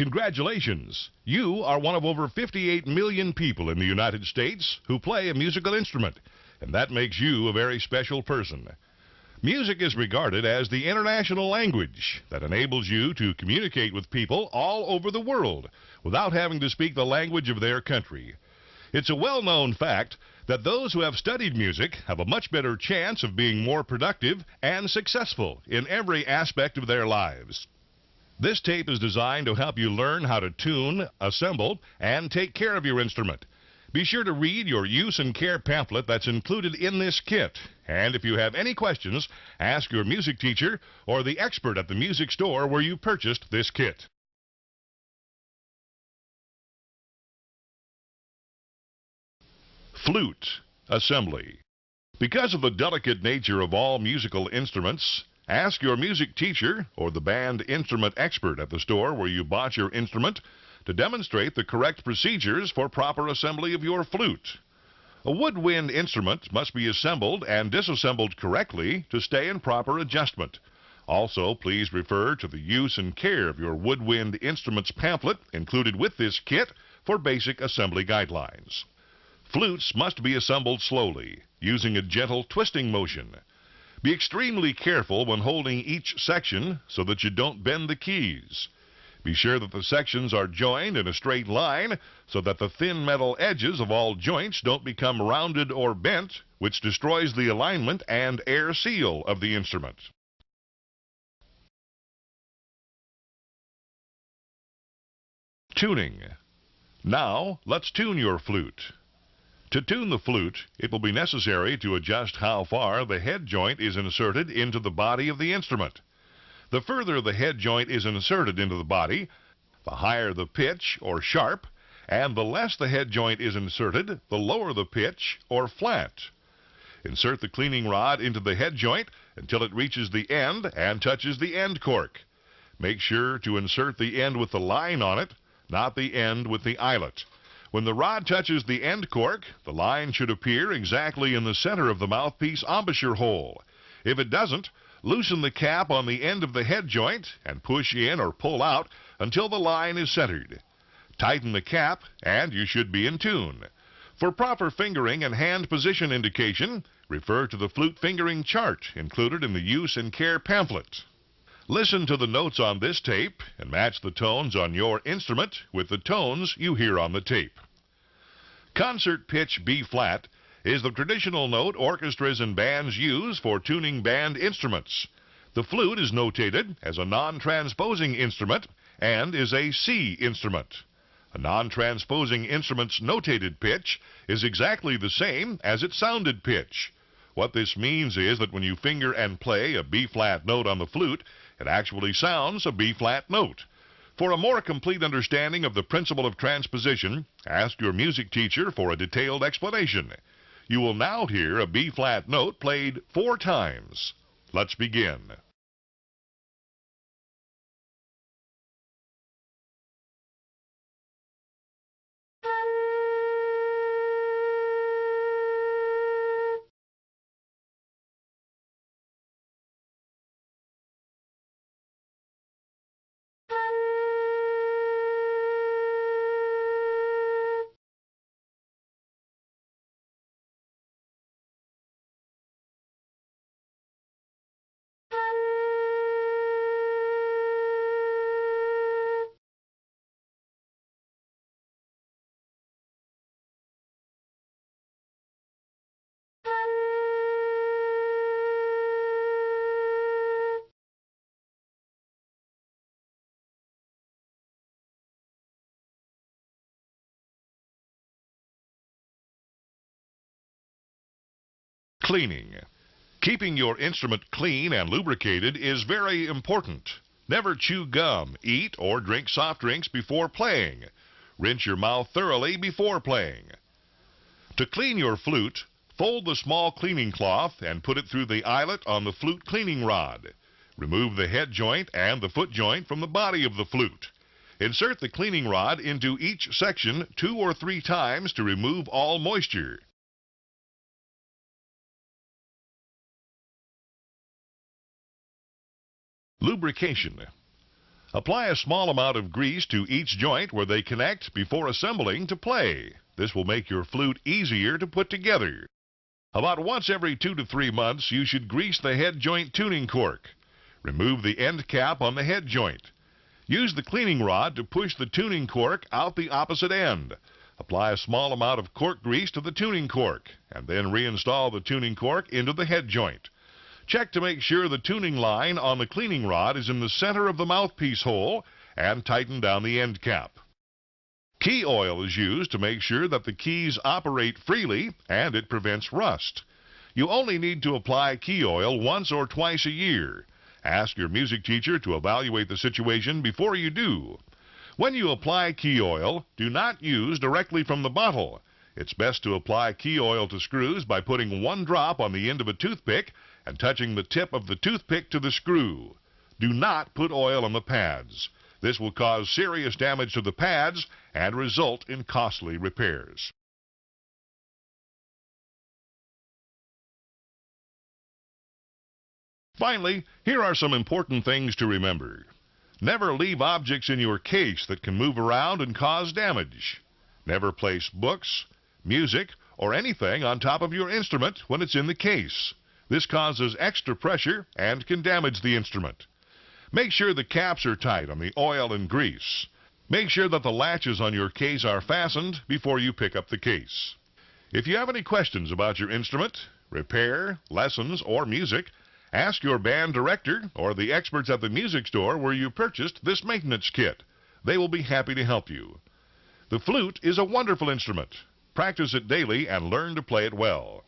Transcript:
Congratulations! You are one of over 58 million people in the United States who play a musical instrument, and that makes you a very special person. Music is regarded as the international language that enables you to communicate with people all over the world without having to speak the language of their country. It's a well-known fact that those who have studied music have a much better chance of being more productive and successful in every aspect of their lives. This tape is designed to help you learn how to tune, assemble, and take care of your instrument. Be sure to read your use and care pamphlet that's included in this kit. And if you have any questions, ask your music teacher or the expert at the music store where you purchased this kit. Flute assembly. Because of the delicate nature of all musical instruments, ask your music teacher or the band instrument expert at the store where you bought your instrument to demonstrate the correct procedures for proper assembly of your flute. A woodwind instrument must be assembled and disassembled correctly to stay in proper adjustment. Also, please refer to the use and care of your woodwind instruments pamphlet included with this kit for basic assembly guidelines. Flutes must be assembled slowly, using a gentle twisting motion. Be extremely careful when holding each section so that you don't bend the keys. Be sure that the sections are joined in a straight line so that the thin metal edges of all joints don't become rounded or bent, which destroys the alignment and air seal of the instrument. Tuning. Now, let's tune your flute. To tune the flute, it will be necessary to adjust how far the head joint is inserted into the body of the instrument. The further the head joint is inserted into the body, the higher the pitch, or sharp, and the less the head joint is inserted, the lower the pitch, or flat. Insert the cleaning rod into the head joint until it reaches the end and touches the end cork. Make sure to insert the end with the line on it, not the end with the eyelet. When the rod touches the end cork, the line should appear exactly in the center of the mouthpiece embouchure hole. If it doesn't, loosen the cap on the end of the head joint and push in or pull out until the line is centered. Tighten the cap and you should be in tune. For proper fingering and hand position indication, refer to the flute fingering chart included in the use and care pamphlet. Listen to the notes on this tape and match the tones on your instrument with the tones you hear on the tape. Concert pitch B-flat is the traditional note orchestras and bands use for tuning band instruments. The flute is notated as a non-transposing instrument and is a C instrument. A non-transposing instrument's notated pitch is exactly the same as its sounded pitch. What this means is that when you finger and play a B-flat note on the flute, it actually sounds a B-flat note. For a more complete understanding of the principle of transposition, ask your music teacher for a detailed explanation. You will now hear a B-flat note played 4 times. Let's begin. Cleaning. Keeping your instrument clean and lubricated is very important. Never chew gum, eat, or drink soft drinks before playing. Rinse your mouth thoroughly before playing. To clean your flute, fold the small cleaning cloth and put it through the eyelet on the flute cleaning rod. Remove the head joint and the foot joint from the body of the flute. Insert the cleaning rod into each section 2 or 3 times to remove all moisture. Lubrication. Apply a small amount of grease to each joint where they connect before assembling to play. This will make your flute easier to put together. About once every 2 to 3 months, you should grease the head joint tuning cork. Remove the end cap on the head joint. Use the cleaning rod to push the tuning cork out the opposite end. Apply a small amount of cork grease to the tuning cork, and then reinstall the tuning cork into the head joint. Check to make sure the tuning line on the cleaning rod is in the center of the mouthpiece hole, and tighten down the end cap. Key oil is used to make sure that the keys operate freely and it prevents rust. You only need to apply key oil once or twice a year. Ask your music teacher to evaluate the situation before you do. When you apply key oil, do not use directly from the bottle. It's best to apply key oil to screws by putting 1 drop on the end of a toothpick and touching the tip of the toothpick to the screw. Do not put oil on the pads. This will cause serious damage to the pads and result in costly repairs. Finally, here are some important things to remember. Never leave objects in your case that can move around and cause damage. Never place books, music, or anything on top of your instrument when it's in the case. This causes extra pressure and can damage the instrument. Make sure the caps are tight on the oil and grease. Make sure that the latches on your case are fastened before you pick up the case. If you have any questions about your instrument, repair, lessons, or music, ask your band director or the experts at the music store where you purchased this maintenance kit. They will be happy to help you. The flute is a wonderful instrument. Practice it daily and learn to play it well.